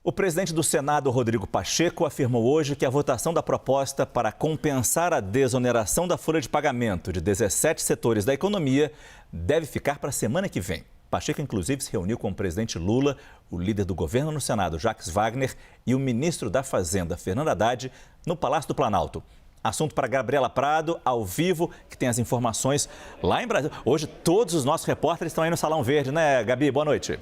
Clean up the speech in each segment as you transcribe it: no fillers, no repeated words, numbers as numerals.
O presidente do Senado, Rodrigo Pacheco, afirmou hoje que a votação da proposta para compensar a desoneração da folha de pagamento de 17 setores da economia deve ficar para a semana que vem. Pacheco, inclusive, se reuniu com o presidente Lula, o líder do governo no Senado, Jacques Wagner, e o ministro da Fazenda, Fernando Haddad, no Palácio do Planalto. Assunto para Gabriela Prado, ao vivo, que tem as informações lá em Brasília. Hoje, todos os nossos repórteres estão aí no Salão Verde, né, Gabi? Boa noite.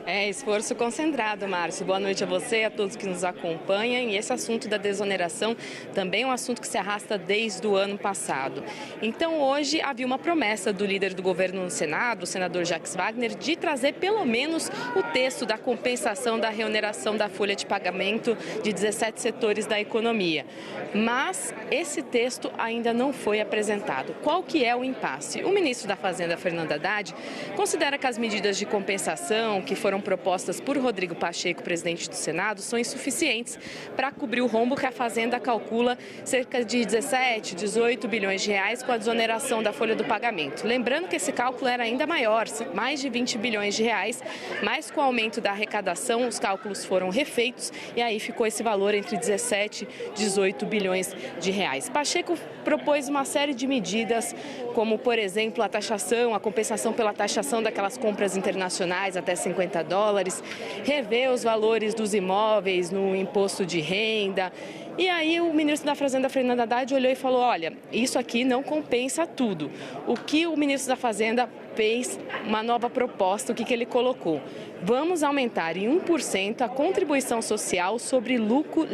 Esforço concentrado, Márcio. Boa noite a você e a todos que nos acompanham. E esse assunto da desoneração também é um assunto que se arrasta desde o ano passado. Então, hoje havia uma promessa do líder do governo no Senado, o senador Jacques Wagner, de trazer pelo menos o texto da compensação da reoneração da folha de pagamento de 17 setores da economia. Mas esse texto ainda não foi apresentado. Qual que é o impasse? O ministro da Fazenda, Fernando Haddad, considera que as medidas de compensação que foram propostas por Rodrigo Pacheco, presidente do Senado, são insuficientes para cobrir o rombo que a Fazenda calcula cerca de 17, 18 bilhões de reais com a desoneração da folha do pagamento. Lembrando que esse cálculo era ainda maior, mais de 20 bilhões de reais, mas com o aumento da arrecadação, os cálculos foram refeitos e aí ficou esse valor entre 17 e 18 bilhões de reais. Pacheco propôs uma série de medidas, como, por exemplo, a taxação, a compensação pela taxação daquelas compras internacionais até 50 dólares, rever os valores dos imóveis no imposto de renda. E aí o ministro da Fazenda, Fernando Haddad, olhou e falou, olha, isso aqui não compensa tudo. O que o ministro da Fazenda fez, uma nova proposta, o que ele colocou? Vamos aumentar em 1% a contribuição social sobre lucro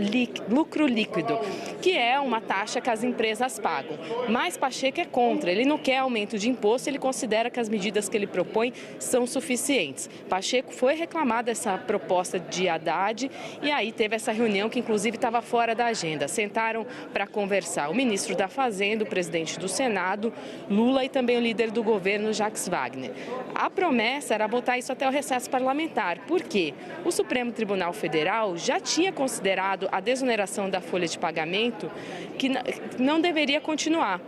líquido, que é uma taxa que as empresas pagam. Mas Pacheco é contra, ele não quer aumento de imposto, ele considera que as medidas que ele propõe são suficientes. Pacheco foi reclamar dessa proposta de Haddad e aí teve essa reunião que inclusive estava fora da agenda. Sentaram para conversar o ministro da Fazenda, o presidente do Senado, Lula, e também o líder do governo, Jacques Wagner. A promessa era botar isso até o recesso parlamentar. Por quê? O Supremo Tribunal Federal já tinha considerado a desoneração da folha de pagamento que não deveria continuar,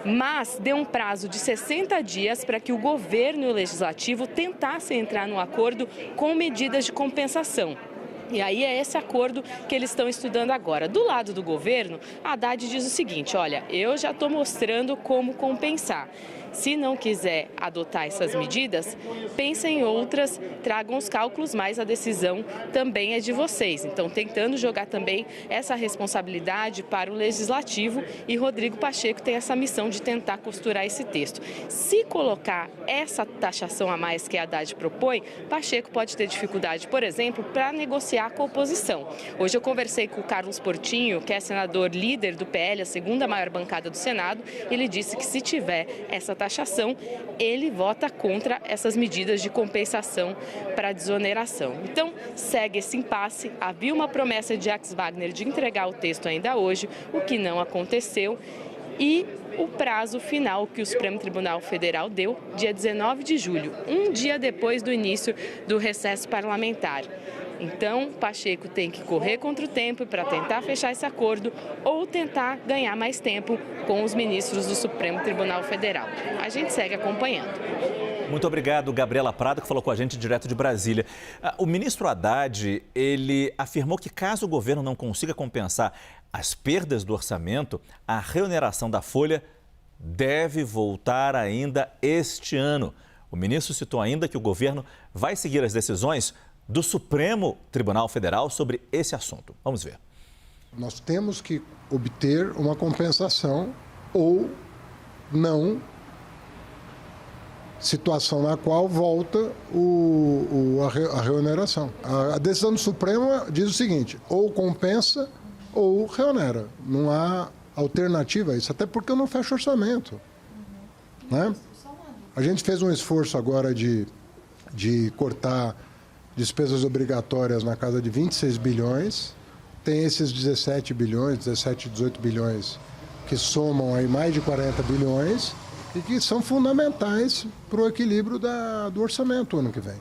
mas deu um prazo de 60 dias para que o governo e o legislativo tentassem entrar num acordo com medidas de compensação. E aí é esse acordo que eles estão estudando agora. Do lado do governo, Haddad diz o seguinte, olha, eu já estou mostrando como compensar. Se não quiser adotar essas medidas, pensem em outras, tragam os cálculos, mas a decisão também é de vocês. Então, tentando jogar também essa responsabilidade para o Legislativo, e Rodrigo Pacheco tem essa missão de tentar costurar esse texto. Se colocar essa taxação a mais que a Haddad propõe, Pacheco pode ter dificuldade, por exemplo, para negociar com a oposição. Hoje eu conversei com o Carlos Portinho, que é senador líder do PL, a segunda maior bancada do Senado, e ele disse que se tiver essa taxação, ele vota contra essas medidas de compensação para desoneração. Então, segue esse impasse. Havia uma promessa de Jacques Wagner de entregar o texto ainda hoje, o que não aconteceu. E o prazo final que o Supremo Tribunal Federal deu, dia 19 de julho, um dia depois do início do recesso parlamentar. Então, Pacheco tem que correr contra o tempo para tentar fechar esse acordo ou tentar ganhar mais tempo com os ministros do Supremo Tribunal Federal. A gente segue acompanhando. Muito obrigado, Gabriela Prado, que falou com a gente direto de Brasília. O ministro Haddad, ele afirmou que caso o governo não consiga compensar as perdas do orçamento, a reoneração da folha deve voltar ainda este ano. O ministro citou ainda que o governo vai seguir as decisões do Supremo Tribunal Federal sobre esse assunto. Vamos ver. Nós temos que obter uma compensação ou não, situação na qual volta a reoneração. A decisão do Supremo diz o seguinte, ou compensa ou reonera. Não há alternativa a isso, até porque eu não fecho orçamento. Né? A gente fez um esforço agora de cortar despesas obrigatórias na casa de 26 bilhões, tem esses 17 bilhões, 17, 18 bilhões, que somam aí mais de 40 bilhões e que são fundamentais para o equilíbrio do orçamento ano que vem.